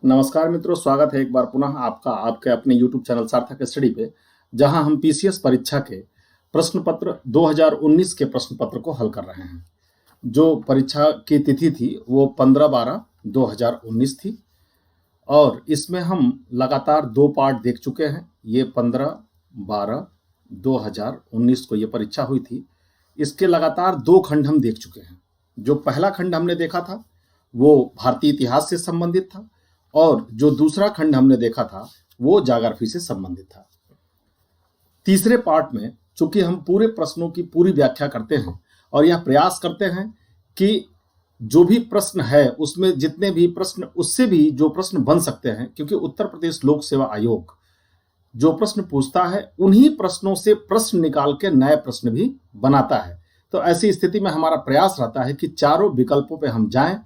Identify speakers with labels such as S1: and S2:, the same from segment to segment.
S1: नमस्कार मित्रों, स्वागत है एक बार पुनः आपका आपके अपने YouTube चैनल सार्थक स्टडी पे, जहां हम पीसीएस परीक्षा के प्रश्न पत्र 2019 के प्रश्न पत्र को हल कर रहे हैं। जो परीक्षा की तिथि थी वो 15/12/2019 थी और इसमें हम लगातार 2 पार्ट देख चुके हैं। ये 15/12/2019 को ये परीक्षा हुई थी। इसके लगातार 2 खंड हम देख चुके हैं। जो पहला खंड हमने देखा था वो भारतीय इतिहास से संबंधित था और जो दूसरा खंड हमने देखा था वो ज्योग्राफी से संबंधित था। तीसरे पार्ट में चूंकि हम पूरे प्रश्नों की पूरी व्याख्या करते हैं और यह प्रयास करते हैं कि जो भी प्रश्न है उसमें जितने भी प्रश्न उससे भी जो प्रश्न बन सकते हैं, क्योंकि उत्तर प्रदेश लोक सेवा आयोग जो प्रश्न पूछता है उन्हीं प्रश्नों से प्रश्न निकाल के नए प्रश्न भी बनाता है। तो ऐसी स्थिति में हमारा प्रयास रहता है कि चारों विकल्पों पे हम जाएं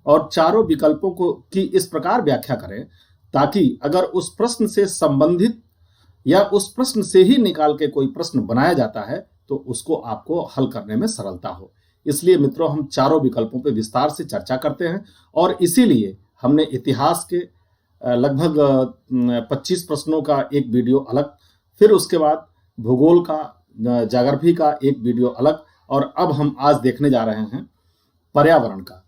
S1: और चारों विकल्पों को की इस प्रकार व्याख्या करें ताकि अगर उस प्रश्न से संबंधित या उस प्रश्न से ही निकाल के कोई प्रश्न बनाया जाता है तो उसको आपको हल करने में सरलता हो। इसलिए मित्रों, हम चारों विकल्पों पर विस्तार से चर्चा करते हैं और इसीलिए हमने इतिहास के लगभग 25 प्रश्नों का एक वीडियो अलग, फिर उसके बाद भूगोल का, ज्योग्राफी का एक वीडियो अलग, और अब हम आज देखने जा रहे हैं पर्यावरण का,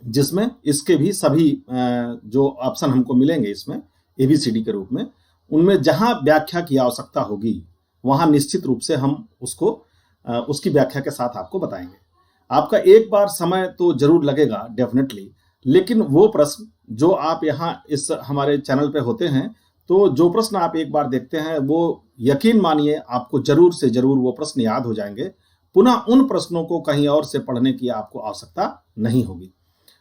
S1: जिसमें इसके भी सभी जो ऑप्शन हमको मिलेंगे इसमें एबीसीडी के रूप में, उनमें जहां व्याख्या की आवश्यकता होगी वहां निश्चित रूप से हम उसको उसकी व्याख्या के साथ आपको बताएंगे। आपका एक बार समय तो जरूर लगेगा डेफिनेटली, लेकिन वो प्रश्न जो आप यहाँ इस हमारे चैनल पे होते हैं तो जो प्रश्न आप एक बार देखते हैं वो यकीन मानिए आपको जरूर से जरूर वो प्रश्न याद हो जाएंगे। पुनः उन प्रश्नों को कहीं और से पढ़ने की आपको आवश्यकता नहीं होगी।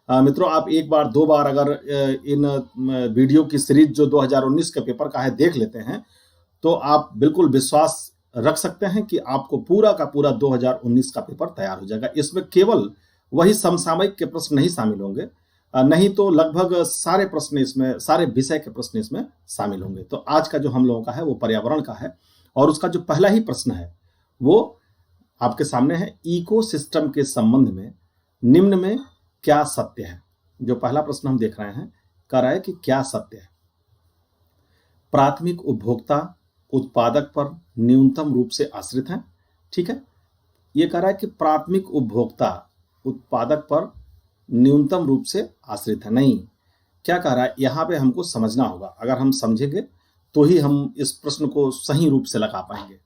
S1: मित्रों, आप एक बार 2 बार अगर इन वीडियो की सीरीज जो 2019 के पेपर का है देख लेते हैं तो आप बिल्कुल विश्वास रख सकते हैं कि आपको पूरा का पूरा 2019 का पेपर तैयार हो जाएगा। इसमें केवल वही समसामयिक के प्रश्न नहीं शामिल होंगे, नहीं तो लगभग सारे प्रश्न इसमें, सारे विषय के प्रश्न इसमें शामिल होंगे। तो आज का जो हम लोगों का है वो पर्यावरण का है और उसका जो पहला ही प्रश्न है वो आपके सामने है। इकोसिस्टम के संबंध में निम्न में क्या सत्य है? जो पहला प्रश्न हम देख रहे हैं कह रहा है कि क्या सत्य है? प्राथमिक उपभोक्ता उत्पादक पर न्यूनतम रूप से आश्रित है। ठीक है, यह कह रहा है कि प्राथमिक उपभोक्ता उत्पादक पर न्यूनतम रूप से आश्रित है। नहीं, क्या कह रहा है यहां पे हमको समझना होगा। अगर हम समझेंगे तो ही हम इस प्रश्न को सही रूप से लगा पाएंगे।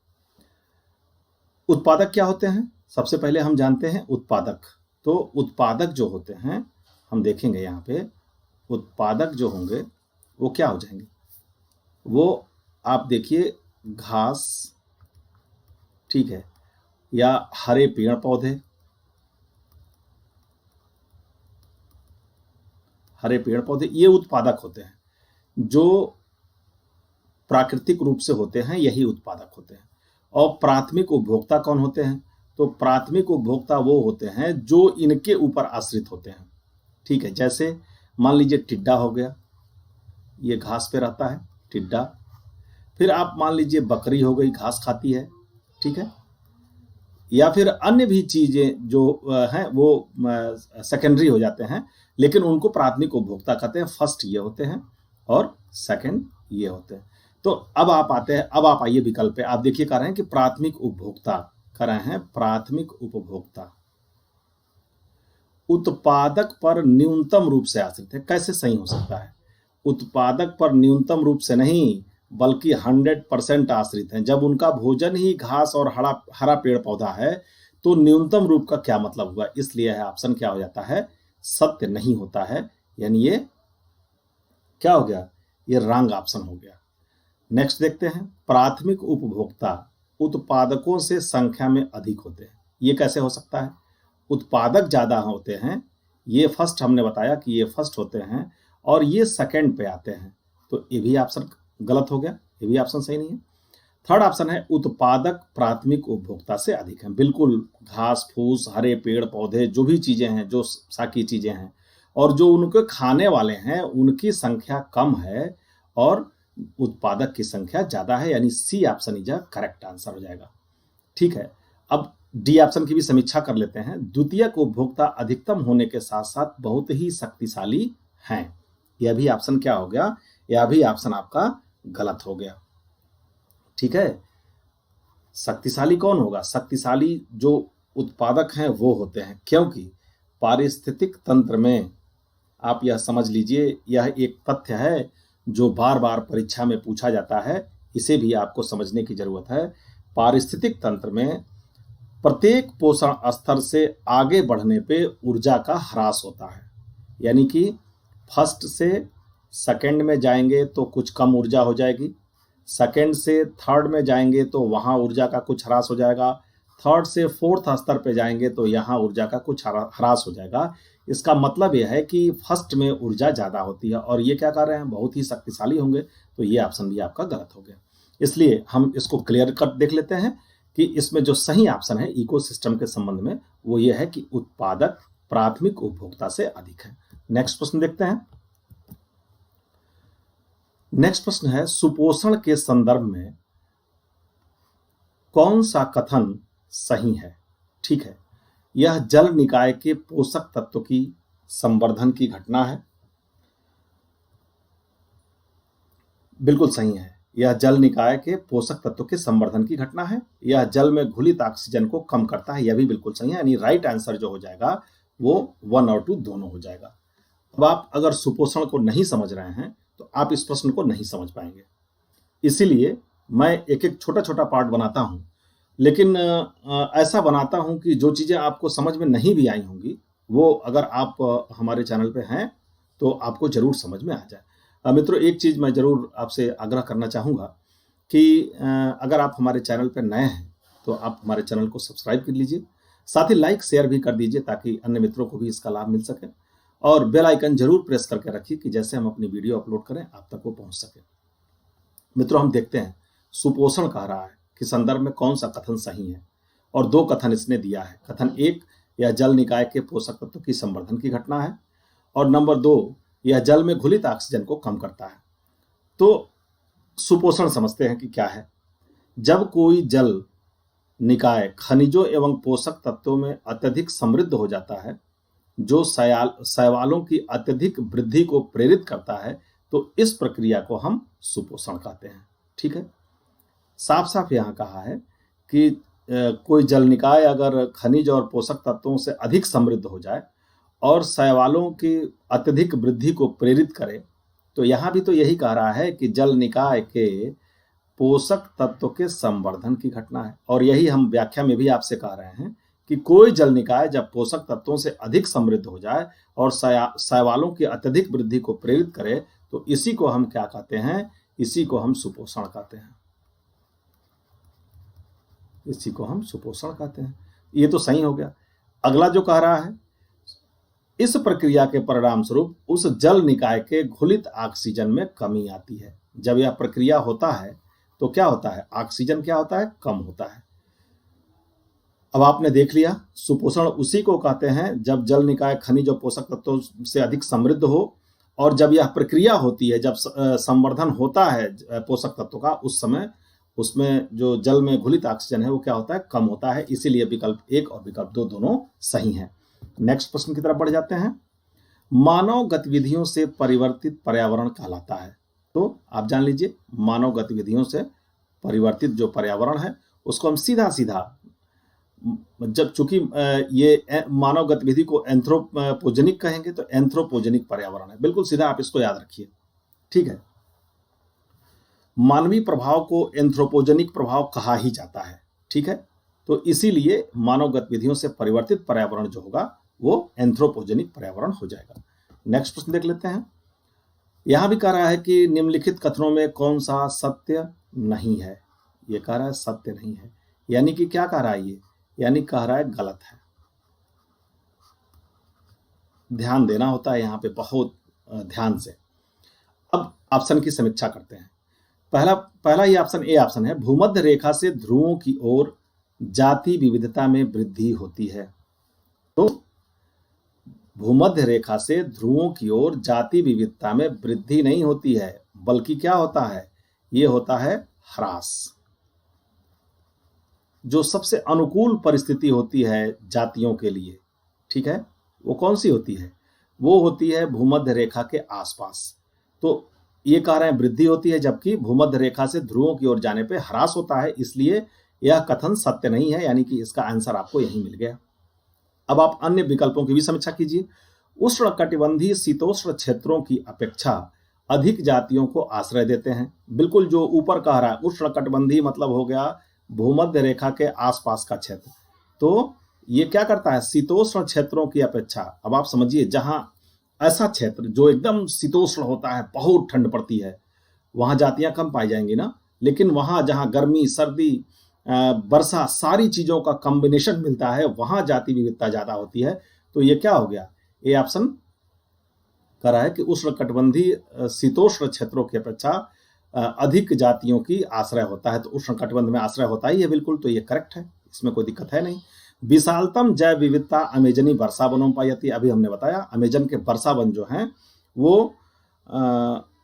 S1: उत्पादक क्या होते हैं? सबसे पहले हम जानते हैं उत्पादक। तो उत्पादक जो होते हैं हम देखेंगे यहाँ पे, उत्पादक जो होंगे वो क्या हो जाएंगे? वो आप देखिए घास, ठीक है, या हरे पेड़ पौधे, हरे पेड़ पौधे ये उत्पादक होते हैं। जो प्राकृतिक रूप से होते हैं यही उत्पादक होते हैं। और प्राथमिक उपभोक्ता कौन होते हैं? तो प्राथमिक उपभोक्ता वो होते हैं जो इनके ऊपर आश्रित होते हैं। ठीक है, जैसे मान लीजिए टिड्डा हो गया, ये घास पे रहता है टिड्डा। फिर आप मान लीजिए बकरी हो गई, घास खाती है, ठीक है। या फिर अन्य भी चीजें जो हैं वो सेकेंडरी हो जाते हैं, लेकिन उनको प्राथमिक उपभोक्ता कहते हैं। फर्स्ट ये होते हैं और सेकंड ये होते हैं। तो अब आप आते हैं, अब आप आइए विकल्प पे। आप देखिए कह रहे हैं कि प्राथमिक उपभोक्ता कह रहे हैं, प्राथमिक उपभोक्ता उत्पादक पर न्यूनतम रूप से आश्रित है। कैसे सही हो सकता है? उत्पादक पर न्यूनतम रूप से नहीं बल्कि 100% आश्रित हैं। जब उनका भोजन ही घास और हरा पेड़ पौधा है तो न्यूनतम रूप का क्या मतलब हुआ? इसलिए है ऑप्शन क्या हो जाता है? सत्य नहीं होता है। यानी ये क्या हो गया? ये रॉन्ग ऑप्शन हो गया। नेक्स्ट देखते हैं, प्राथमिक उपभोक्ता उत्पादकों से संख्या में अधिक होते हैं। ये कैसे हो सकता है? उत्पादक ज्यादा होते हैं, ये फर्स्ट हमने बताया कि ये फर्स्ट होते हैं और ये सेकंड पे आते हैं, तो ये भी ऑप्शन गलत हो गया, ये भी ऑप्शन सही नहीं है। थर्ड ऑप्शन है उत्पादक प्राथमिक उपभोक्ता से अधिक है। बिल्कुल घास फूस, हरे पेड़ पौधे, जो भी चीजें हैं, जो साकी चीजें हैं और जो उनके खाने वाले हैं उनकी संख्या कम है और उत्पादक की संख्या ज्यादा है। यानी C option is correct answer हो जाएगा। ठीक है, अब डी ऑप्शन की भी समीक्षा कर लेते हैं। द्वितीयक उपभोक्ता अधिकतम होने के साथ साथ बहुत ही शक्तिशाली हैं। यह भी ऑप्शन क्या हो गया, यह भी ऑप्शन आपका गलत हो गया। ठीक है, शक्तिशाली कौन होगा, शक्तिशाली जो उत्पादक हैं वो होते हैं, क्योंकि पारिस्थितिक तंत्र में आप यह समझ लीजिए, यह एक तथ्य है जो बार बार परीक्षा में पूछा जाता है, इसे भी आपको समझने की जरूरत है। पारिस्थितिक तंत्र में प्रत्येक पोषण स्तर से आगे बढ़ने पे ऊर्जा का ह्रास होता है, यानी कि फर्स्ट से सेकंड में जाएंगे तो कुछ कम ऊर्जा हो जाएगी, सेकंड से थर्ड में जाएंगे तो वहाँ ऊर्जा का कुछ ह्रास हो जाएगा, थर्ड से फोर्थ स्तर पे जाएंगे तो यहाँ ऊर्जा का कुछ ह्रास हो जाएगा। इसका मतलब यह है कि फर्स्ट में ऊर्जा ज़्यादा होती है और ये क्या कर रहे हैं, बहुत ही शक्तिशाली होंगे, तो ये ऑप्शन भी आपका गलत हो गया। इसलिए हम इसको क्लियर कट देख लेते हैं कि इसमें जो सही ऑप्शन है इकोसिस्टम के संबंध में वो ये है कि उत्पादक प्राथमिक उपभोक्ता से अधिक है। नेक्स्ट प्रश्न देखते हैं। नेक्स्ट प्रश्न है, सुपोषण के संदर्भ में कौन सा कथन सही है। ठीक है, यह जल निकाय के पोषक तत्व की संवर्धन की घटना है, बिल्कुल सही है। यह जल निकाय के पोषक तत्व के संवर्धन की घटना है। यह जल में घुलित ऑक्सीजन को कम करता है, यह भी बिल्कुल सही है। यानी राइट आंसर जो हो जाएगा वो 1 और 2 दोनों हो जाएगा। अब आप अगर सुपोषण को नहीं समझ रहे हैं तो आप इस प्रश्न को नहीं समझ पाएंगे, इसीलिए मैं एक एक छोटा छोटा पार्ट बनाता हूं, लेकिन ऐसा बनाता हूं कि जो चीजें आपको समझ में नहीं भी आई होंगी वो अगर आप हमारे चैनल पे हैं तो आपको जरूर समझ में आ जाए। मित्रों, एक चीज मैं जरूर आपसे आग्रह करना चाहूंगा कि अगर आप हमारे चैनल पर नए हैं तो आप हमारे चैनल को सब्सक्राइब कर लीजिए, साथ ही लाइक शेयर भी कर दीजिए ताकि अन्य मित्रों को भी इसका लाभ मिल सके, और बेल आइकन जरूर प्रेस करके रखिए कि जैसे हम अपनी वीडियो अपलोड करें आप तक वो पहुंच सके। मित्रों, हम देखते हैं सुपोषण कह रहा है कि संदर्भ में कौन सा कथन सही है, और 2 कथन इसने दिया है। कथन 1, यह जल निकाय के पोषक तत्व की संवर्धन की घटना है, और नंबर 2, यह जल में घुलित ऑक्सीजन को कम करता है। तो सुपोषण समझते हैं कि क्या है। जब कोई जल निकाय खनिजों एवं पोषक तत्वों में अत्यधिक समृद्ध हो जाता है, जो शैवालों की अत्यधिक वृद्धि को प्रेरित करता है, तो इस प्रक्रिया को हम सुपोषण कहते हैं। ठीक है, साफ साफ यहाँ कहा है कि कोई जल निकाय अगर खनिज और पोषक तत्वों से अधिक समृद्ध हो जाए और शैवालों की अत्यधिक वृद्धि को प्रेरित करे, तो यहाँ भी तो यही कह रहा है कि जल निकाय के पोषक तत्व के संवर्धन की घटना है। और यही हम व्याख्या में भी आपसे कह रहे हैं कि कोई जल निकाय जब पोषक तत्वों से अधिक समृद्ध हो जाए और शैवालों की अत्यधिक वृद्धि को प्रेरित करे, तो इसी को हम क्या कहते हैं, इसी को हम सुपोषण कहते हैं। इसी को हम सुपोषण कहते हैं। ये तो सही हो गया। अगला जो कह रहा है, इस प्रक्रिया के परिणाम स्वरूप उस जल निकाय के घुलित ऑक्सीजन में कमी आती है। जब यह प्रक्रिया होता है तो क्या होता है, ऑक्सीजन क्या होता है, कम होता है। अब आपने देख लिया, सुपोषण उसी को कहते हैं जब जल निकाय खनिज और पोषक तत्वों से अधिक समृद्ध हो, और जब यह प्रक्रिया होती है, जब संवर्धन होता है पोषक तत्वों का, उस समय उसमें जो जल में घुलित ऑक्सीजन है वो क्या होता है, कम होता है। इसीलिए विकल्प 1 और विकल्प 2 दोनों सही हैं। नेक्स्ट प्रश्न की तरफ बढ़ जाते हैं। मानव गतिविधियों से परिवर्तित पर्यावरण कहलाता है। तो आप जान लीजिए, मानव गतिविधियों से परिवर्तित जो पर्यावरण है उसको हम सीधा सीधा, जब चूंकि ये मानव गतिविधि को एंथ्रोपोजेनिक कहेंगे तो एंथ्रोपोजेनिक पर्यावरण है, बिल्कुल सीधा आप इसको याद रखिए। ठीक है, मानवीय प्रभाव को एंथ्रोपोजेनिक प्रभाव कहा ही जाता है। ठीक है, तो इसीलिए मानव गतिविधियों से परिवर्तित पर्यावरण जो होगा वो एंथ्रोपोजेनिक पर्यावरण हो जाएगा। नेक्स्ट प्रश्न देख लेते हैं। यहां भी कह रहा है कि निम्नलिखित कथनों में कौन सा सत्य नहीं है। ये कह रहा है सत्य नहीं है, यानी कि क्या कह रहा है ये, यानी कह रहा है गलत है। ध्यान देना होता है यहाँ पे बहुत ध्यान से। अब ऑप्शन की समीक्षा करते हैं। पहला ही ऑप्शन ए ऑप्शन है, भूमध्य रेखा से ध्रुवों की ओर जाति विविधता में वृद्धि होती है। तो भूमध्य रेखा से ध्रुवों की ओर जाति विविधता में वृद्धि नहीं होती है, बल्कि क्या होता है, ये होता है ह्रास। जो सबसे अनुकूल परिस्थिति होती है जातियों के लिए, ठीक है, वो कौन सी होती है, वो होती है भूमध्य रेखा के आसपास। तो ये कह रहे हैं वृद्धि होती है, जबकि भूमध्य रेखा से ध्रुवों की ओर जाने पे ह्रास होता है, इसलिए यह कथन सत्य नहीं है, यानी कि इसका आंसर आपको यही मिल गया। अब आप अन्य विकल्पों की भी समीक्षा कीजिए। उष्णकटिबंधीय शीतोष्ण क्षेत्रों की अपेक्षा अधिक जातियों को आश्रय देते हैं। बिल्कुल जो ऊपर कह रहा है, उष्णकटिबंधीय मतलब हो गया भूमध्य रेखा के आसपास का क्षेत्र। तो ये क्या करता है, शीतोष्ण क्षेत्रों की अपेक्षा। अब आप समझिए, जहां ऐसा क्षेत्र जो एकदम शीतोष्ण होता है, बहुत ठंड पड़ती है, वहां जातियां कम पाई जाएंगी ना। लेकिन वहां जहां गर्मी, सर्दी, वर्षा, सारी चीजों का कॉम्बिनेशन मिलता है, वहां जाति विविधता ज्यादा होती है। तो ये क्या हो गया, ये ऑप्शन कह रहा है कि उष्णकटिबंधीय शीतोष्ण क्षेत्रों की अपेक्षा अधिक जातियों की आश्रय होता है। तो उष्णकटिबंध में आश्रय होता ही है बिल्कुल, तो ये करेक्ट है, इसमें कोई दिक्कत है नहीं। विशालतम जैव विविधता अमेजनी वर्षा वनों पाई जाती है। अभी हमने बताया अमेजन के वर्षा वन जो हैं वो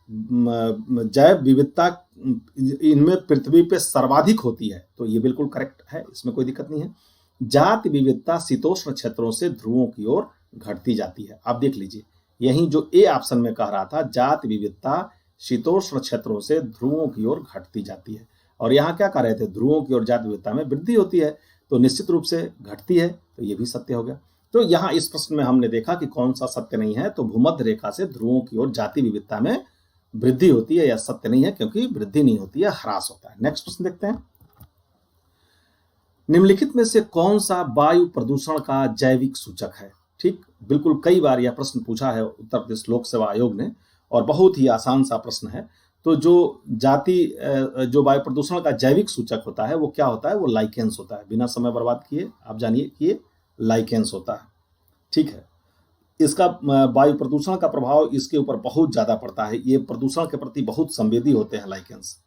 S1: जैव विविधता इनमें पृथ्वी पे सर्वाधिक होती है, तो ये बिल्कुल करेक्ट है, इसमें कोई दिक्कत नहीं है। जाति विविधता शीतोष्ण क्षेत्रों से ध्रुवों की ओर घटती जाती है। आप देख लीजिए, यही जो ए ऑप्शन में कह रहा था, जाति विविधता शीतोष्ण क्षेत्रों से ध्रुवों की ओर घटती जाती है, और यहाँ क्या कह रहे थे, ध्रुवों की ओर जाति विविधता में वृद्धि होती है, तो निश्चित रूप से घटती है, तो ये भी सत्य हो गया। तो यहाँ इस प्रश्न में हमने देखा कि कौन सा सत्य नहीं है, तो भूमध्य रेखा से ध्रुवों की ओर जाति विविधता में वृद्धि होती है, यह सत्य नहीं है, क्योंकि वृद्धि नहीं होती है, ह्रास होता है। नेक्स्ट प्रश्न देखते हैं। निम्नलिखित में से कौन सा वायु प्रदूषण का जैविक सूचक है? ठीक, बिल्कुल कई बार यह प्रश्न पूछा है उत्तर प्रदेश लोक सेवा आयोग ने, और बहुत ही आसान सा प्रश्न है। तो जो वायु प्रदूषण का जैविक सूचक होता है वो क्या होता है, वो लाइकेंस होता है। बिना समय बर्बाद किए आप जानिए कि ये लाइकेंस होता है। ठीक है, इसका वायु प्रदूषण का प्रभाव इसके ऊपर बहुत ज्यादा पड़ता है, ये प्रदूषण के प्रति बहुत संवेदी होते हैं लाइकेंस,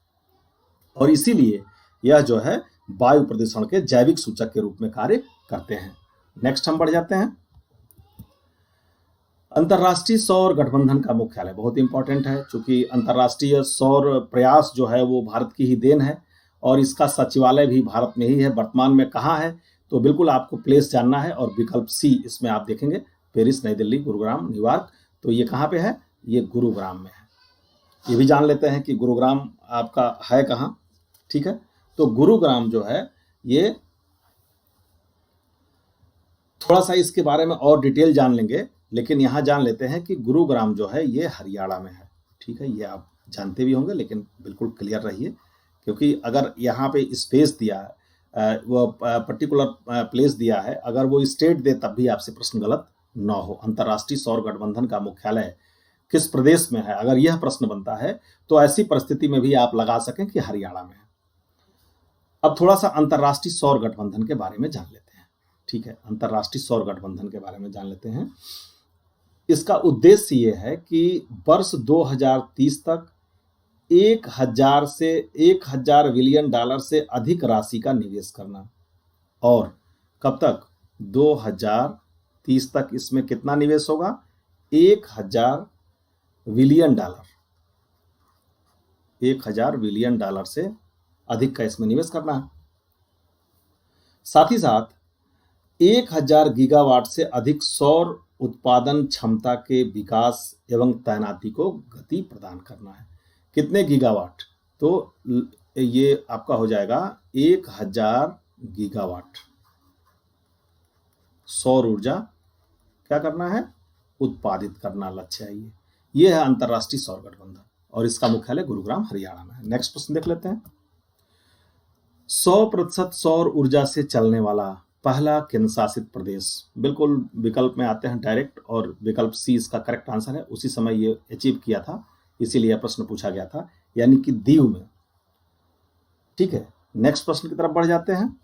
S1: और इसीलिए यह जो है वायु प्रदूषण के जैविक सूचक के रूप में कार्य करते हैं। नेक्स्ट हम बढ़ जाते हैं। अंतर्राष्ट्रीय सौर गठबंधन का मुख्यालय बहुत इंपॉर्टेंट है, क्योंकि अंतर्राष्ट्रीय सौर प्रयास जो है वो भारत की ही देन है, और इसका सचिवालय भी भारत में ही है। वर्तमान में कहाँ है, तो बिल्कुल आपको प्लेस जानना है, और विकल्प सी इसमें आप देखेंगे, पेरिस, नई दिल्ली, गुरुग्राम, न्यूयॉर्क। तो ये कहाँ पे है, ये गुरुग्राम में है। ये भी जान लेते हैं कि गुरुग्राम आपका है कहाँ। ठीक है, तो गुरुग्राम जो है ये थोड़ा सा इसके बारे में और डिटेल जान लेंगे, लेकिन यहाँ जान लेते हैं कि गुरुग्राम जो है ये हरियाणा में है। ठीक है, ये आप जानते भी होंगे, लेकिन बिल्कुल क्लियर रहिए, क्योंकि अगर यहाँ पे स्पेस दिया है, वो पर्टिकुलर प्लेस दिया है, अगर वो स्टेट दे तब भी आपसे प्रश्न गलत ना हो। अंतर्राष्ट्रीय सौर गठबंधन का मुख्यालय किस प्रदेश में है, अगर यह प्रश्न बनता है तो ऐसी परिस्थिति में भी आप लगा सकें कि हरियाणा में है। अब थोड़ा सा अंतर्राष्ट्रीय सौर गठबंधन के बारे में जान लेते हैं। ठीक है, अंतर्राष्ट्रीय सौर गठबंधन के बारे में जान लेते हैं। इसका उद्देश्य ये है कि वर्ष 2030 तक 1000 बिलियन डॉलर से अधिक राशि का निवेश करना, और कब तक, 2030 तक इसमें कितना निवेश होगा, 1000 बिलियन डॉलर, 1000 बिलियन डॉलर से अधिक का इसमें निवेश करना है। साथ ही साथ 1000 गीगावाट से अधिक सौर उत्पादन क्षमता के विकास एवं तैनाती को गति प्रदान करना है। कितने गीगावाट, तो ये आपका हो जाएगा 1000 गीगावाट सौर ऊर्जा क्या करना है, उत्पादित करना लक्ष्य है। ये है अंतर्राष्ट्रीय सौर गठबंधन, और इसका मुख्यालय गुरुग्राम हरियाणा में है। नेक्स्ट प्रश्न देख लेते हैं। 100% सौर ऊर्जा से चलने वाला पहला केंद्र शासित प्रदेश, बिल्कुल विकल्प में आते हैं डायरेक्ट, और विकल्प सी इसका करेक्ट आंसर है। उसी समय ये अचीव किया था, इसीलिए यह प्रश्न पूछा गया था, यानी कि दीव में। ठीक है, नेक्स्ट प्रश्न की तरफ बढ़ जाते हैं।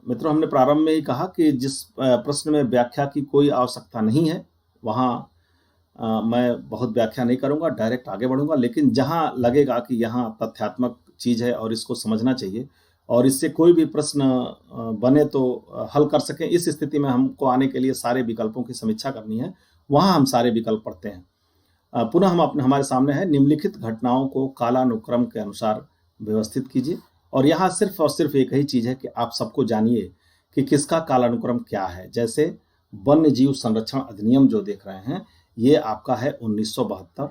S1: मित्रों, हमने प्रारंभ में ही कहा कि जिस प्रश्न में व्याख्या की कोई आवश्यकता नहीं है वहां मैं बहुत व्याख्या नहीं करूंगा, डायरेक्ट आगे बढ़ूंगा। लेकिन जहां लगेगा कि यहाँ तथ्यात्मक चीज है और इसको समझना चाहिए, और इससे कोई भी प्रश्न बने तो हल कर सकें, इस स्थिति में हमको आने के लिए सारे विकल्पों की समीक्षा करनी है, वहां हम सारे विकल्प पढ़ते हैं। पुनः हम हमारे सामने है, निम्नलिखित घटनाओं को कालानुक्रम के अनुसार व्यवस्थित कीजिए। और यहाँ सिर्फ और सिर्फ एक ही चीज है कि आप सबको जानिए कि किसका कालानुक्रम क्या है। जैसे वन्य जीव संरक्षण अधिनियम जो देख रहे हैं ये आपका है 1972।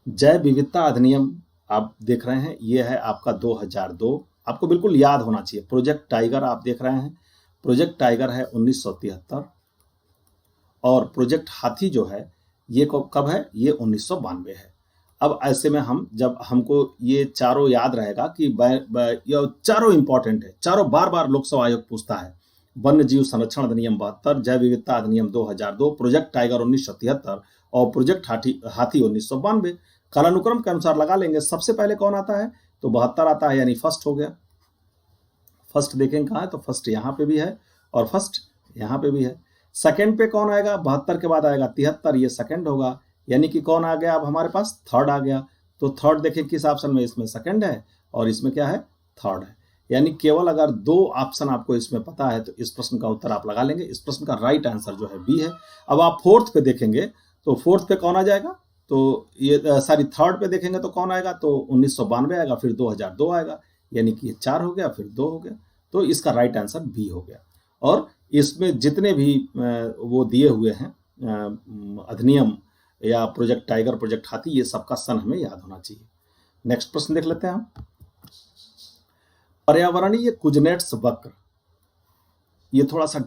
S1: जैव विविधता अधिनियम आप देख रहे हैं ये है आपका 2002। आपको बिल्कुल याद होना चाहिए। प्रोजेक्ट टाइगर आप देख रहे हैं, प्रोजेक्ट टाइगर है 1973। और प्रोजेक्ट हाथी जो है ये कब है, ये 1992 है। अब ऐसे में हम जब हमको ये चारों याद रहेगा कि ये चारों इंपॉर्टेंट है, चारों बार बार लोकसभा आयोग पूछता है। वन्य जीव संरक्षण अधिनियम 72, जैव विविधता अधिनियम 2002, प्रोजेक्ट टाइगर 1973 और प्रोजेक्ट हाथी 1992। कालानुक्रम के अनुसार लगा लेंगे। सबसे पहले कौन आता है, तो 72 आता है, यानी फर्स्ट हो गया। फर्स्ट देखेंगे कहाँ है, तो फर्स्ट यहाँ पे भी है और फर्स्ट यहाँ पे भी है। सेकंड पे कौन आएगा, 72 के बाद आएगा 73, ये सेकंड होगा, यानी कि कौन आ गया अब हमारे पास, थर्ड आ गया। तो थर्ड देखें किस ऑप्शन में, इसमें सेकंड है और इसमें क्या है, थर्ड है। यानी केवल अगर 2 ऑप्शन आपको इसमें पता है तो इस प्रश्न का उत्तर आप लगा लेंगे। इस प्रश्न का राइट आंसर जो है बी है। अब आप फोर्थ पे देखेंगे तो फोर्थ पे कौन आ जाएगा, तो ये थर्ड पे देखेंगे तो कौन आएगा, तो 1992 आएगा, फिर 2002 आएगा, यानी कि ये 4 हो गया, फिर 2 हो गया। तो इसका राइट आंसर बी हो गया। और इसमें जितने भी वो दिए हुए हैं अधिनियम या प्रोजेक्ट टाइगर, प्रोजेक्ट हाथी, ये सबका सन हमें याद होना चाहिए। नेक्स्ट प्रश्न देख लेते हैं हम। पर्यावरणीय कुजनेट्स वक्र, ये थोड़ा सा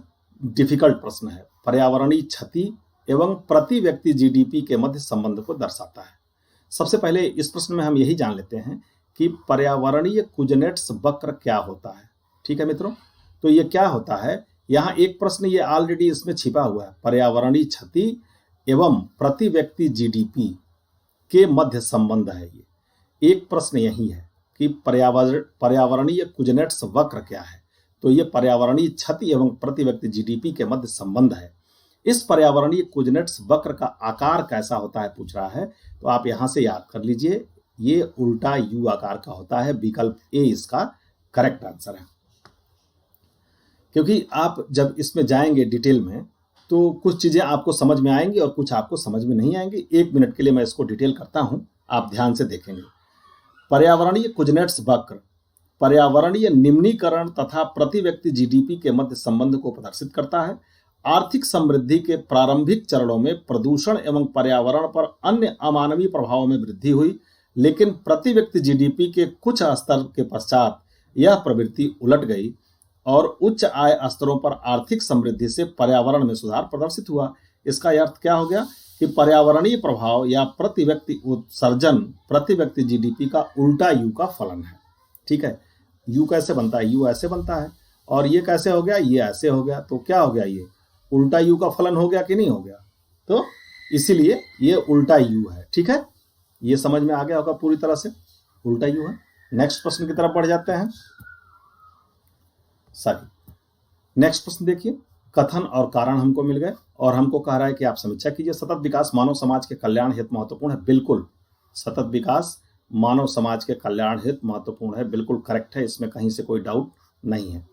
S1: डिफिकल्ट प्रश्न है। पर्यावरणीय क्षति एवं प्रति व्यक्ति जीडीपी के मध्य संबंध को दर्शाता है। सबसे पहले इस प्रश्न में हम यही जान लेते हैं कि पर्यावरणीय कुजनेट्स वक्र क्या होता है। ठीक है मित्रों, तो ये क्या होता है, यहाँ एक प्रश्न ये ऑलरेडी इसमें छिपा हुआ है। पर्यावरणीय क्षति एवं प्रति व्यक्ति जीडीपी के मध्य संबंध है। ये एक प्रश्न यही है कि पर्यावरणीय कुजनेट्स वक्र क्या है। तो ये पर्यावरणीय क्षति एवं प्रति व्यक्ति जीडीपी के मध्य संबंध है। इस पर्यावरणीय कुजनेट्स वक्र का आकार कैसा होता है पूछ रहा है, तो आप यहां से याद कर लीजिए, ये उल्टा यू आकार का होता है। विकल्प ए इसका करेक्ट आंसर है। क्योंकि आप जब इसमें जाएंगे डिटेल में तो कुछ चीजें आपको समझ में आएंगी और कुछ आपको समझ में नहीं आएंगी। 1 मिनट के लिए मैं इसको डिटेल करता हूं, आप ध्यान से देखेंगे। पर्यावरणीय कुजनेट्स वक्र पर्यावरणीय निम्नीकरण तथा प्रति व्यक्ति जीडीपी के मध्य संबंध को प्रदर्शित करता है। आर्थिक समृद्धि के प्रारंभिक चरणों में प्रदूषण एवं पर्यावरण पर अन्य अमानवीय प्रभावों में वृद्धि हुई, लेकिन प्रति व्यक्ति जीडीपी के कुछ स्तर के पश्चात यह प्रवृत्ति उलट गई और उच्च आय स्तरों पर आर्थिक समृद्धि से पर्यावरण में सुधार प्रदर्शित हुआ। इसका अर्थ क्या हो गया कि पर्यावरणीय प्रभाव या प्रति व्यक्ति उत्सर्जन प्रति व्यक्ति जीडीपी का उल्टा यू का फलन है। ठीक है, यू कैसे बनता है, यू ऐसे बनता है और ये कैसे हो गया, ये ऐसे हो गया। तो क्या हो गया, ये उल्टा यू का फलन हो गया कि नहीं हो गया, तो इसीलिए ये उल्टा यू है। ठीक है, ये समझ में आ गया होगा पूरी तरह से, उल्टा यू है। नेक्स्ट प्रश्न की तरफ बढ़ जाते हैं। नेक्स्ट प्रश्न देखिए, कथन और कारण हमको मिल गए और हमको कह रहा है कि आप समीक्षा कीजिए। सतत विकास मानव समाज के कल्याण हेतु महत्वपूर्ण है। बिल्कुल, सतत विकास मानव समाज के कल्याण हेतु महत्वपूर्ण है, बिल्कुल करेक्ट है, इसमें कहीं से कोई डाउट नहीं है।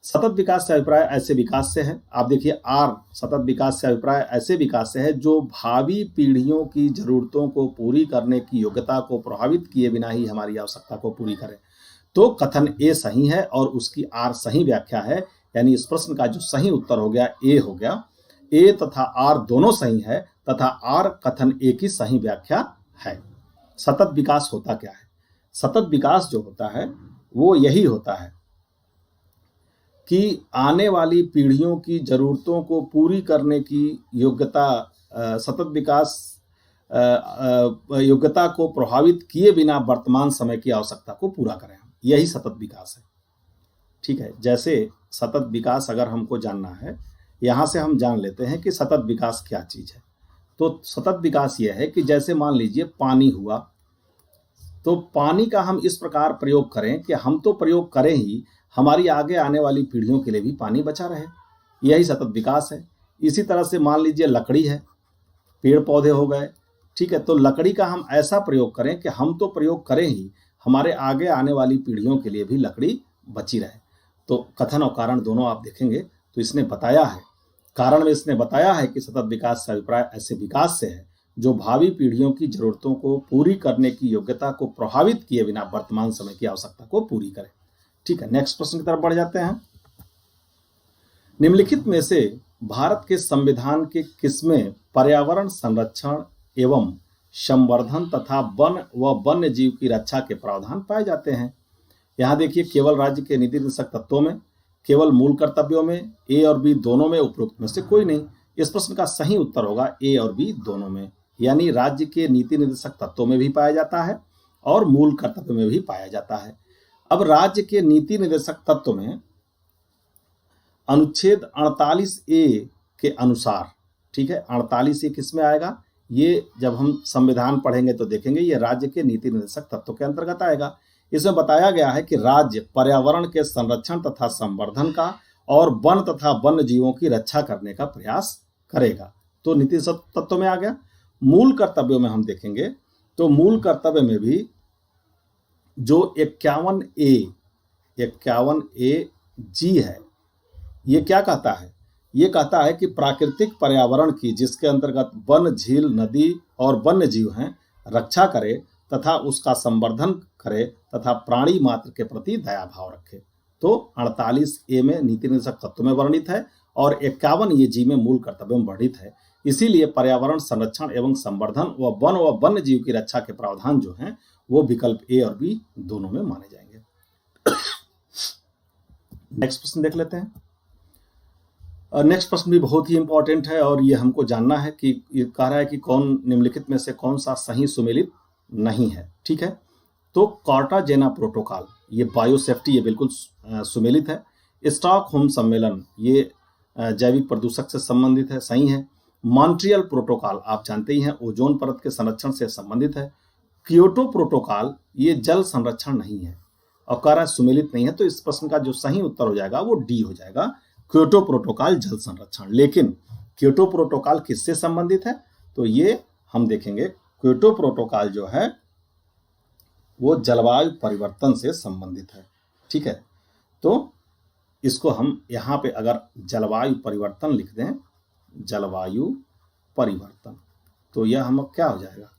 S1: सतत विकास से अभिप्राय ऐसे विकास से है, आप देखिए आर, सतत विकास से अभिप्राय ऐसे विकास से है जो भावी पीढ़ियों की जरूरतों को पूरी करने की योग्यता को प्रभावित किए बिना ही हमारी आवश्यकता को पूरी करे। तो कथन ए सही है और उसकी आर सही व्याख्या है, यानी इस प्रश्न का जो सही उत्तर हो गया ए हो गया। ए तथा आर दोनों सही है तथा आर कथन ए की सही व्याख्या है। सतत विकास होता क्या है, सतत विकास जो होता है वो यही होता है कि आने वाली पीढ़ियों की जरूरतों को पूरी करने की योग्यता, सतत विकास योग्यता को प्रभावित किए बिना वर्तमान समय की आवश्यकता को पूरा करें, यही सतत विकास है। ठीक है, जैसे सतत विकास अगर हमको जानना है, यहाँ से हम जान लेते हैं कि सतत विकास क्या चीज़ है। तो सतत विकास यह है कि जैसे मान लीजिए पानी हुआ, तो पानी का हम इस प्रकार प्रयोग करें कि हम तो प्रयोग करें ही, हमारी आगे आने वाली पीढ़ियों के लिए भी पानी बचा रहे, यही सतत विकास है। इसी तरह से मान लीजिए लकड़ी है, पेड़ पौधे हो गए, ठीक है, तो लकड़ी का हम ऐसा प्रयोग करें कि हम तो प्रयोग करें ही, हमारे आगे आने वाली पीढ़ियों के लिए भी लकड़ी बची रहे। तो कथन और कारण दोनों आप देखेंगे तो इसने बताया है, कारण में इसने बताया है कि सतत विकास से अभिप्राय ऐसे विकास से है जो भावी पीढ़ियों की जरूरतों को पूरी करने की योग्यता को प्रभावित किए बिना वर्तमान समय की आवश्यकता को पूरी करे। ठीक है, नेक्स्ट प्रश्न की तरफ बढ़ जाते हैं। निम्नलिखित में से भारत के संविधान के किसमें पर्यावरण संरक्षण एवं संवर्धन तथा वन व वन्य जीव की रक्षा के प्रावधान पाए जाते हैं? यहाँ देखिए, केवल राज्य के नीति निर्देशक तत्वों में, केवल मूल कर्तव्यों में, ए और बी दोनों में, उपरोक्त में से कोई नहीं। इस प्रश्न का सही उत्तर होगा ए और बी दोनों में, यानी राज्य के नीति निर्देशक तत्वों में भी पाया जाता है और मूल कर्तव्य में भी पाया जाता है। अब राज्य के नीति निर्देशक तत्व में अनुच्छेद 48A के अनुसार, ठीक है, 48A किस में आएगा? ये जब हम संविधान पढ़ेंगे तो देखेंगे, ये राज्य के नीति निर्देशक तत्वों के अंतर्गत आएगा। इसमें बताया गया है कि राज्य पर्यावरण के संरक्षण तथा संवर्धन का और वन तथा वन्य जीवों की रक्षा करने का प्रयास करेगा। तो नीति तत्व में आ गया। मूल कर्तव्यों में हम देखेंगे तो मूल कर्तव्य में भी जो 51A जी है, ये क्या कहता है? ये कहता है कि प्राकृतिक पर्यावरण की, जिसके अंतर्गत वन, झील, नदी और वन्य जीव हैं, रक्षा करे तथा उसका संवर्धन करे तथा प्राणी मात्र के प्रति दया भाव रखे। तो 48A में नीति निर्देशक तत्व में वर्णित है और 51 जी में मूल कर्तव्य में वर्णित है। इसीलिए पर्यावरण संरक्षण एवं संवर्धन व वन व वन्य जीव की रक्षा के प्रावधान जो हैं वो विकल्प ए और बी दोनों में माने जाएंगे। नेक्स्ट प्रश्न देख लेते हैं। नेक्स्ट प्रश्न भी बहुत ही इंपॉर्टेंट है और ये हमको जानना है कि ये कह रहा है कि कौन निम्नलिखित में से कौन सा सही सुमेलित नहीं है। ठीक है, तो कार्टाजेना प्रोटोकॉल, ये बायोसेफ्टी, ये बिल्कुल सुमेलित है। स्टॉकहोम सम्मेलन, ये जैविक प्रदूषक से संबंधित है, सही है। मॉन्ट्रियल प्रोटोकॉल आप जानते ही हैं, ओजोन परत के संरक्षण से संबंधित है। क्योटो प्रोटोकॉल, ये जल संरक्षण नहीं है और कह रहा है सुमेलित नहीं है, तो इस प्रश्न का जो सही उत्तर हो जाएगा वो डी हो जाएगा, क्योटो प्रोटोकॉल जल संरक्षण। लेकिन क्योटो प्रोटोकॉल किससे संबंधित है? तो ये हम देखेंगे, क्योटो प्रोटोकॉल जो है वो जलवायु परिवर्तन से संबंधित है। ठीक है, तो इसको हम यहाँ पे अगर जलवायु परिवर्तन लिख दें, जलवायु परिवर्तन, तो यह हम क्या हो जाएगा?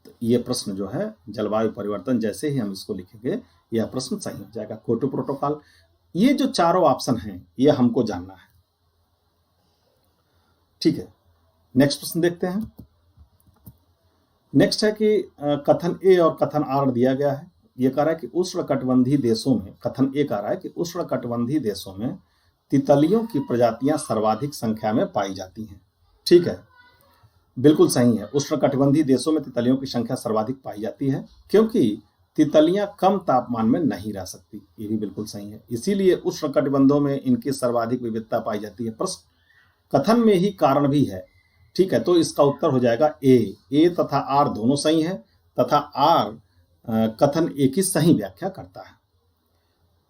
S1: तो ये प्रश्न जो है जलवायु परिवर्तन, जैसे ही हम इसको लिखेंगे यह प्रश्न सही हो जाएगा, क्योटो प्रोटोकॉल। ये जो चारों ऑप्शन हैं ये हमको जानना है। ठीक है, नेक्स्ट प्रश्न देखते हैं। नेक्स्ट है कि कथन ए और कथन आर दिया गया है। ये कह रहा है कि उष्णकटिबंधीय देशों में, कथन ए कह रहा है कि उष्णकटिबंधीय देशों में तितलियों की प्रजातियां सर्वाधिक संख्या में पाई जाती हैं। ठीक है, बिल्कुल सही है, उष्णकटिबंधीय देशों में तितलियों की संख्या सर्वाधिक पाई जाती है क्योंकि तितलियां कम तापमान में नहीं रह सकती। ये भी बिल्कुल सही है, इसीलिए उष्णकटिबंधों में इनकी सर्वाधिक विविधता पाई जाती है। प्रश्न कथन में ही कारण भी है। ठीक है, तो इसका उत्तर हो जाएगा ए तथा आर दोनों सही है तथा आर कथन ए की सही व्याख्या करता है।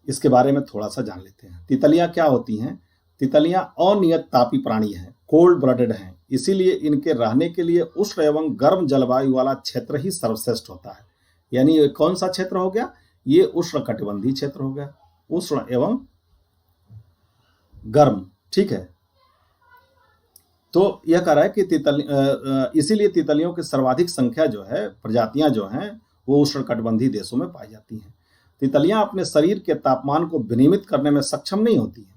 S1: इसके बारे में थोड़ा सा जान लेते हैं। तितलियां क्या होती हैं? तितलियां अनियत तापी प्राणी हैं, कोल्ड ब्लडेड हैं, इसीलिए इनके रहने के लिए उष्ण एवं गर्म जलवायु वाला क्षेत्र ही सर्वश्रेष्ठ होता है। यानी ये कौन सा क्षेत्र हो गया? ये उष्णकटिबंधीय क्षेत्र हो गया, उष्ण एवं गर्म। ठीक है, तो यह कह रहा है कि इसीलिए तितलियों की सर्वाधिक संख्या जो है, प्रजातियां जो हैं, वो उष्णकटिबंधीय देशों में पाई जाती हैं। तितलियां अपने शरीर के तापमान को विनियमित करने में सक्षम नहीं होती हैं।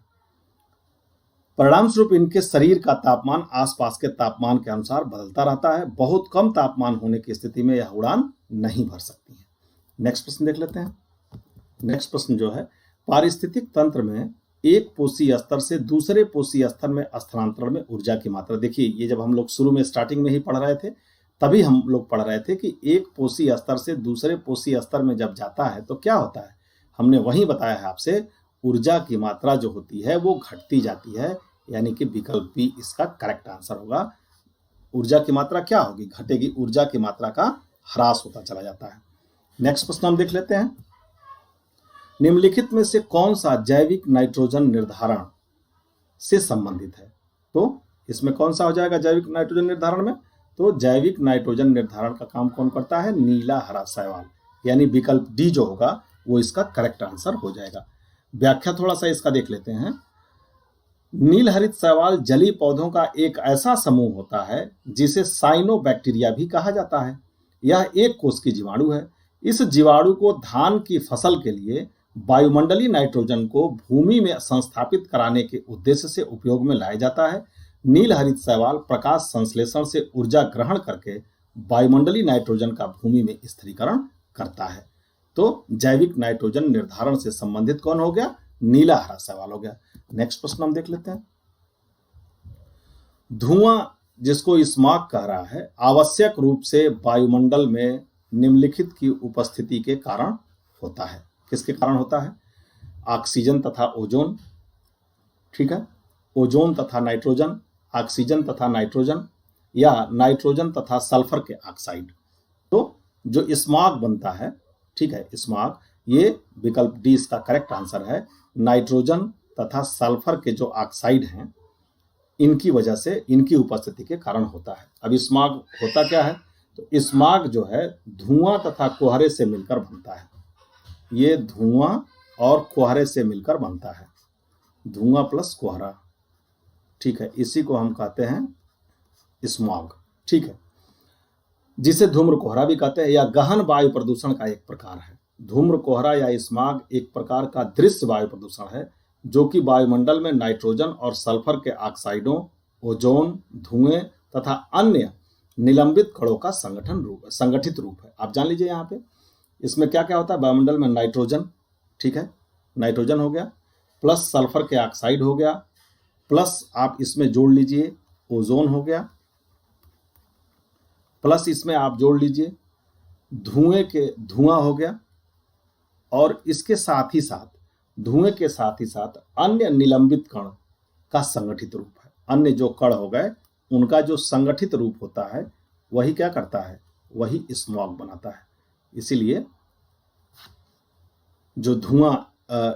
S1: परिणाम स्वरूप इनके शरीर का तापमान आसपास के तापमान के अनुसार बदलता रहता है। बहुत कम तापमान होने की स्थिति में यह उड़ान नहीं भर सकती है। नेक्स्ट प्रश्न देख लेते हैं। नेक्स्ट प्रश्न जो है, पारिस्थितिक तंत्र में एक पोषी स्तर से दूसरे पोषी स्तर में स्थानांतरण में ऊर्जा की मात्रा। देखिए, ये जब हम लोग शुरू में स्टार्टिंग में ही पढ़ रहे थे तभी हम लोग पढ़ रहे थे कि एक पोषी स्तर से दूसरे पोषी स्तर में जब जाता है तो क्या होता है। हमने वही बताया है आपसे, ऊर्जा की मात्रा जो होती है वो घटती जाती है, यानी कि विकल्प बी इसका करेक्ट आंसर होगा। ऊर्जा की मात्रा क्या होगी? घटेगी, ऊर्जा की मात्रा का ह्रास होता चला जाता है। नेक्स्ट प्रश्न हम देख लेते हैं। निम्नलिखित में से कौन सा जैविक नाइट्रोजन निर्धारण से संबंधित है? तो इसमें कौन सा हो जाएगा जैविक नाइट्रोजन निर्धारण में? तो जैविक नाइट्रोजन निर्धारण का काम कौन करता है? नीला हरा शैवाल, यानी विकल्प डी जो होगा वो इसका करेक्ट आंसर हो जाएगा। व्याख्या थोड़ा सा इसका देख लेते हैं। नील हरित शैवाल जलीय पौधों का एक ऐसा समूह होता है जिसे साइनोबैक्टीरिया भी कहा जाता है। यह एक कोष की जीवाणु है। इस जीवाणु को धान की फसल के लिए वायुमंडलीय नाइट्रोजन को भूमि में संस्थापित कराने के उद्देश्य से उपयोग में लाया जाता है। नील हरित शैवाल प्रकाश संश्लेषण से ऊर्जा ग्रहण करके वायुमंडलीय नाइट्रोजन का भूमि में स्थिरीकरण करता है। तो जैविक नाइट्रोजन निर्धारण से संबंधित कौन हो गया? नीला हरा शैवाल हो गया। नेक्स्ट प्रश्न हम देख लेते हैं। धुआं, जिसको स्मॉग कह रहा है, आवश्यक रूप से वायुमंडल में निम्नलिखित की उपस्थिति के कारण होता है। किसके कारण होता है? ऑक्सीजन तथा ओजोन, ठीक है, ओजोन तथा नाइट्रोजन, ऑक्सीजन तथा नाइट्रोजन, या नाइट्रोजन तथा सल्फर के ऑक्साइड। तो जो स्मॉग बनता है, ठीक है, स्मॉग, ये विकल्प डी इसका करेक्ट आंसर है। नाइट्रोजन तथा सल्फर के जो ऑक्साइड हैं, इनकी वजह से, इनकी उपस्थिति के कारण होता है। अब स्मॉग होता क्या है? तो स्मॉग जो है धुआं तथा कोहरे से मिलकर बनता है। ये धुआं और कोहरे से मिलकर बनता है, धुआं प्लस कोहरा, ठीक है, इसी को हम कहते हैं स्मॉग, ठीक है, जिसे धूम्र कोहरा भी कहते हैं, या गहन वायु प्रदूषण का एक प्रकार है। धूम्र कोहरा या स्मॉग एक प्रकार का दृश्य वायु प्रदूषण है जो कि वायुमंडल में नाइट्रोजन और सल्फर के ऑक्साइडों, ओजोन, धुएं तथा अन्य निलंबित कणों का संगठित रूप है। आप जान लीजिए यहाँ पे इसमें क्या क्या होता है। वायुमंडल में नाइट्रोजन, ठीक है, नाइट्रोजन हो गया, प्लस सल्फर के ऑक्साइड हो गया, प्लस आप इसमें जोड़ लीजिए ओजोन हो गया, प्लस इसमें आप जोड़ लीजिए धुआं हो गया, और इसके साथ ही साथ, धुएं के साथ ही साथ अन्य निलंबित कण का संगठित रूप है। अन्य जो कण हो गए उनका जो संगठित रूप होता है वही क्या करता है? वही स्मॉग बनाता है। इसीलिए जो धुआं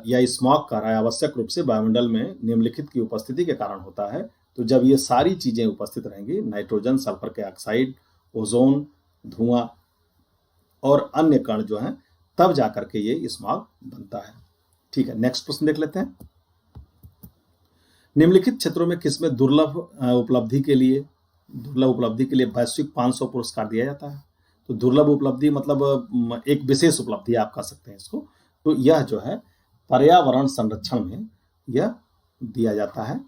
S1: या स्मॉग का है आवश्यक रूप से वायुमंडल में निम्नलिखित की उपस्थिति के कारण होता है। तो जब ये सारी चीजें उपस्थित रहेंगी, नाइट्रोजन, सल्फर के ऑक्साइड, ओजोन, धुआं और अन्य कण जो हैं, तब जाकर के ये स्मॉग बनता है, ठीक है। नेक्स्ट प्रश्न देख लेते हैं। निम्नलिखित क्षेत्रों में किसमें दुर्लभ उपलब्धि के लिए वैश्विक 500 पुरस्कार दिया जाता है? तो दुर्लभ उपलब्धि मतलब एक विशेष उपलब्धि आप कह सकते हैं इसको। तो यह जो है पर्यावरण संरक्षण में यह दिया जाता है।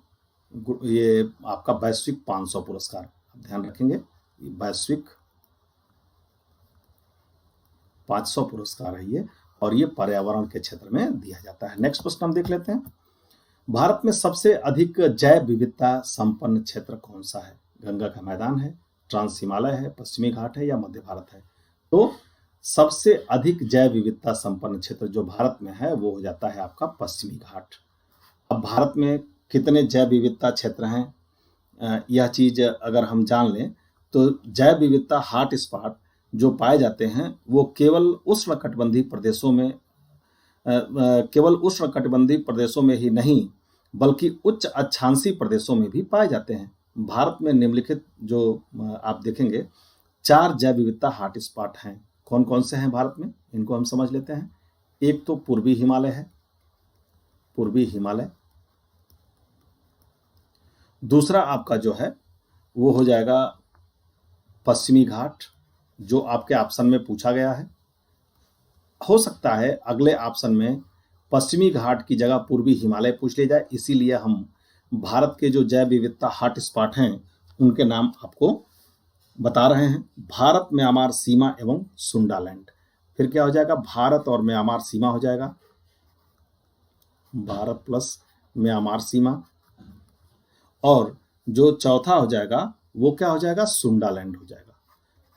S1: ये आपका वैश्विक 500 पुरस्कार, आप ध्यान रखेंगे, वैश्विक 500 पुरस्कार है ये, और ये पर्यावरण के क्षेत्र में दिया जाता है। नेक्स्ट प्रश्न हम देख लेते हैं। भारत में सबसे अधिक जैव विविधता संपन्न क्षेत्र कौन सा है? गंगा का मैदान है, ट्रांस हिमालय है, पश्चिमी घाट है, या मध्य भारत है? तो सबसे अधिक जैव विविधता संपन्न क्षेत्र जो भारत में है वो हो जाता है आपका पश्चिमी घाट। अब भारत में कितने जैव विविधता क्षेत्र हैं, यह चीज अगर हम जान लें तो जैव विविधता हॉट स्पॉट जो पाए जाते हैं वो केवल उष्णकटिबंधीय प्रदेशों में ही नहीं बल्कि उच्च अक्षांशीय प्रदेशों में भी पाए जाते हैं। भारत में निम्नलिखित जो आप देखेंगे 4 जैव विविधता हॉट स्पॉट हैं। कौन कौन से हैं भारत में, इनको हम समझ लेते हैं। एक तो पूर्वी हिमालय है, पूर्वी हिमालय। दूसरा आपका जो है वो हो जाएगा पश्चिमी घाट, जो आपके ऑप्शन में पूछा गया है। हो सकता है अगले ऑप्शन में पश्चिमी घाट की जगह पूर्वी हिमालय पूछ लिया जाए, इसीलिए हम भारत के जो जैव विविधता हॉट स्पॉट हैं उनके नाम आपको बता रहे हैं। भारत, म्यांमार सीमा एवं सुंडालैंड। फिर क्या हो जाएगा? भारत और म्यांमार सीमा हो जाएगा, भारत प्लस म्यांमार सीमा। और जो चौथा हो जाएगा वो क्या हो जाएगा? सुंडालैंड हो जाएगा।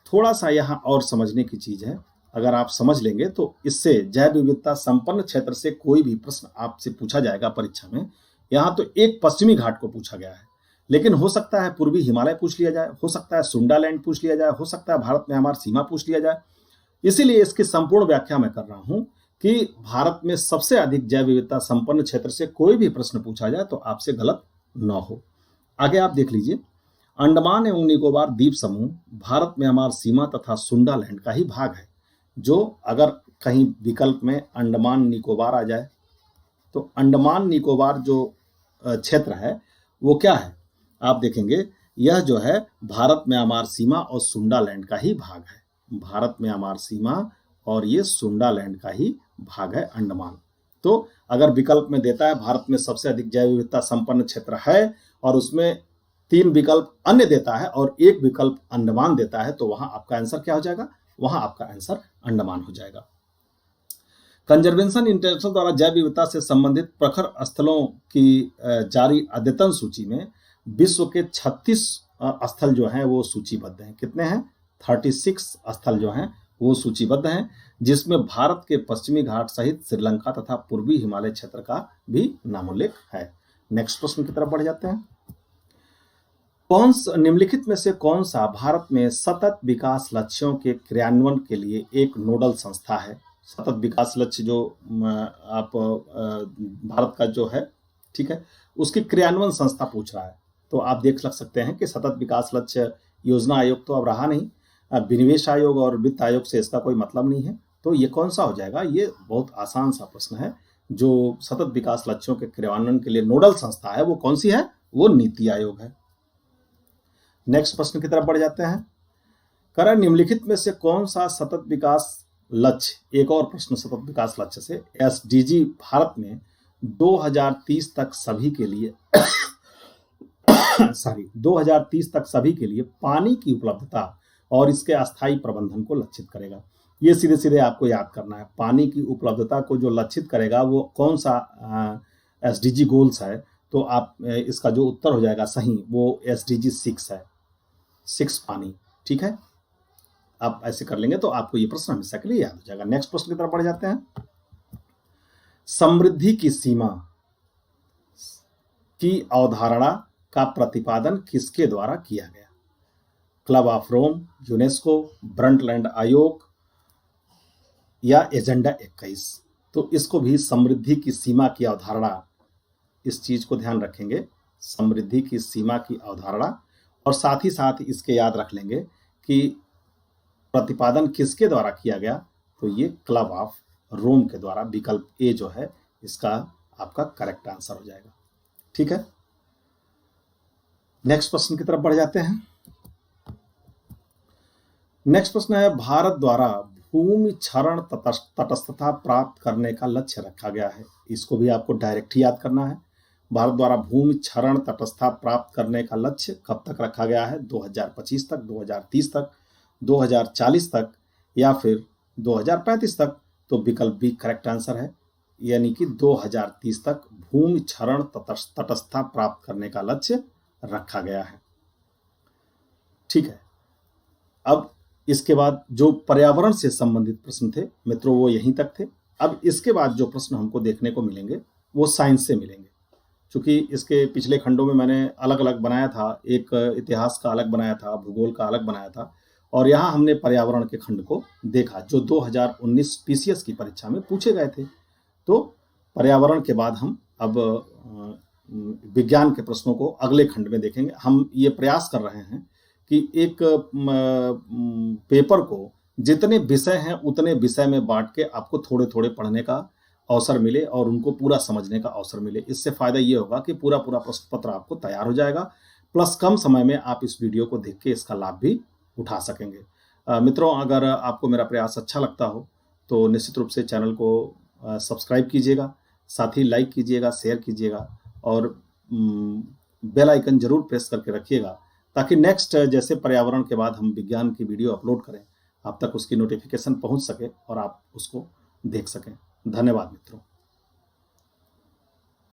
S1: थोड़ा सा यहाँ और समझने की चीज है, अगर आप समझ लेंगे तो इससे जैव विविधता संपन्न क्षेत्र से कोई भी प्रश्न आपसे पूछा जाएगा परीक्षा में। यहाँ तो एक पश्चिमी घाट को पूछा गया है, लेकिन हो सकता है पूर्वी हिमालय पूछ लिया जाए, हो सकता है सुंडालैंड पूछ लिया जाए, हो सकता है भारत म्यांमार सीमा पूछ लिया जाए। इसीलिए इसकी संपूर्ण व्याख्या मैं कर रहा हूं कि भारत में सबसे अधिक जैव विविधता संपन्न क्षेत्र से कोई भी प्रश्न पूछा जाए तो आपसे गलत न हो। आगे आप देख लीजिए, अंडमान एवं निकोबार द्वीप समूह भारत म्यांमार सीमा तथा सुंडालैंड का ही भाग है। जो अगर कहीं विकल्प में अंडमान निकोबार आ जाए तो अंडमान निकोबार जो क्षेत्र है वो क्या है? आप देखेंगे यह जो है भारत म्यांमार सीमा और सुंडालैंड का ही भाग है। भारत म्यांमार सीमा और ये सुंडालैंड का ही भाग है अंडमान। तो अगर विकल्प में देता है भारत में सबसे अधिक जैव विविधता संपन्न क्षेत्र है और उसमें 3 विकल्प अन्य देता है और 1 विकल्प अंडमान देता है, तो वहां आपका आंसर क्या हो जाएगा? वहां आपका आंसर अंडमान हो जाएगा। कंजर्वेशन इंटरनेशनल द्वारा जैव विविधता से संबंधित प्रखर स्थलों की जारी अद्यतन सूची में विश्व के 36 स्थल जो हैं वो सूचीबद्ध हैं। कितने हैं? 36 स्थल जो हैं वो सूचीबद्ध हैं, जिसमें भारत के पश्चिमी घाट सहित श्रीलंका तथा पूर्वी हिमालय क्षेत्र का भी नामोल्लेख है। नेक्स्ट प्रश्न की तरफ बढ़ जाते हैं। निम्नलिखित में से कौन सा भारत में सतत विकास लक्ष्यों के क्रियान्वयन के लिए एक नोडल संस्था है? सतत विकास लक्ष्य जो आप भारत का जो है, ठीक है, उसकी क्रियान्वयन संस्था पूछ रहा है। तो आप देख लग सकते हैं कि सतत विकास लक्ष्य योजना आयोग तो अब रहा नहीं, विनिवेश आयोग और वित्त आयोग से इसका कोई मतलब नहीं है। तो ये कौन सा हो जाएगा? ये बहुत आसान सा प्रश्न है। जो सतत विकास लक्ष्यों के क्रियान्वयन के लिए नोडल संस्था है वो कौन सी है? वो नीति आयोग है। नेक्स्ट प्रश्न की तरफ बढ़ जाते हैं। कह निम्नलिखित में से कौन सा सतत विकास लक्ष्य, एक और प्रश्न सतत विकास लक्ष्य से, एसडीजी भारत में 2030 तक सभी के लिए 2030 तक सभी के लिए पानी की उपलब्धता और इसके अस्थायी प्रबंधन को लक्षित करेगा। ये सीधे सीधे आपको याद करना है। पानी की उपलब्धता को जो लक्षित करेगा वो कौन सा एसडीजी गोल्स है? तो आप इसका जो उत्तर हो जाएगा सही वो एसडीजी 6 है, 6 पानी। ठीक है, आप ऐसे कर लेंगे तो आपको ये प्रश्न हमेशा के लिए याद हो जाएगा। नेक्स्ट प्रश्न की तरफ बढ़ जाते हैं। समृद्धि की सीमा की अवधारणा का प्रतिपादन किसके द्वारा किया गया? Club of Rome, UNESCO, Brundtland आयोग या एजेंडा 21? तो इसको भी समृद्धि की सीमा की अवधारणा, इस चीज को ध्यान रखेंगे, समृद्धि की सीमा की अवधारणा, और साथ ही साथ इसके याद रख लेंगे कि प्रतिपादन किसके द्वारा किया गया? तो ये क्लब ऑफ रोम के द्वारा। विकल्प ए जो है इसका आपका करेक्ट आंसर हो जाएगा। ठीक है, नेक्स्ट प्रश्न की तरफ बढ़ जाते हैं। नेक्स्ट प्रश्न है, भारत द्वारा भूमि क्षरण तटस्थता प्राप्त करने का लक्ष्य रखा गया है। इसको भी आपको डायरेक्ट ही याद करना है। भारत द्वारा भूमि क्षरण तटस्थता प्राप्त करने का लक्ष्य कब तक रखा गया है? 2025 तक, 2030 तक, 2040 तक या फिर 2035 तक? तो विकल्प बी करेक्ट आंसर है, यानी कि 2030 तक भूमि क्षरण तटस्थता प्राप्त करने का लक्ष्य रखा गया है। ठीक है, अब इसके बाद जो पर्यावरण से संबंधित प्रश्न थे मित्रों वो यहीं तक थे। अब इसके बाद जो प्रश्न हमको देखने को मिलेंगे वो साइंस से मिलेंगे। चूंकि इसके पिछले खंडों में मैंने अलग अलग बनाया था, एक इतिहास का अलग बनाया था, भूगोल का अलग बनाया था, और यहाँ हमने पर्यावरण के खंड को देखा जो 2019 पीसीएस की परीक्षा में पूछे गए थे। तो पर्यावरण के बाद हम अब विज्ञान के प्रश्नों को अगले खंड में देखेंगे। हम ये प्रयास कर रहे हैं कि एक पेपर को जितने विषय हैं उतने विषय में बांट के आपको थोड़े थोड़े पढ़ने का अवसर मिले और उनको पूरा समझने का अवसर मिले। इससे फायदा ये होगा कि पूरा प्रश्न पत्र आपको तैयार हो जाएगा, प्लस कम समय में आप इस वीडियो को देख के इसका लाभ भी उठा सकेंगे। मित्रों, अगर आपको मेरा प्रयास अच्छा लगता हो तो निश्चित रूप से चैनल को सब्सक्राइब कीजिएगा, साथ ही लाइक कीजिएगा, शेयर कीजिएगा और बेल आइकन जरूर प्रेस करके रखिएगा ताकि नेक्स्ट जैसे पर्यावरण के बाद हम विज्ञान की वीडियो अपलोड करें आप तक उसकी नोटिफिकेशन पहुंच सके और आप उसको देख सकें। धन्यवाद मित्रों।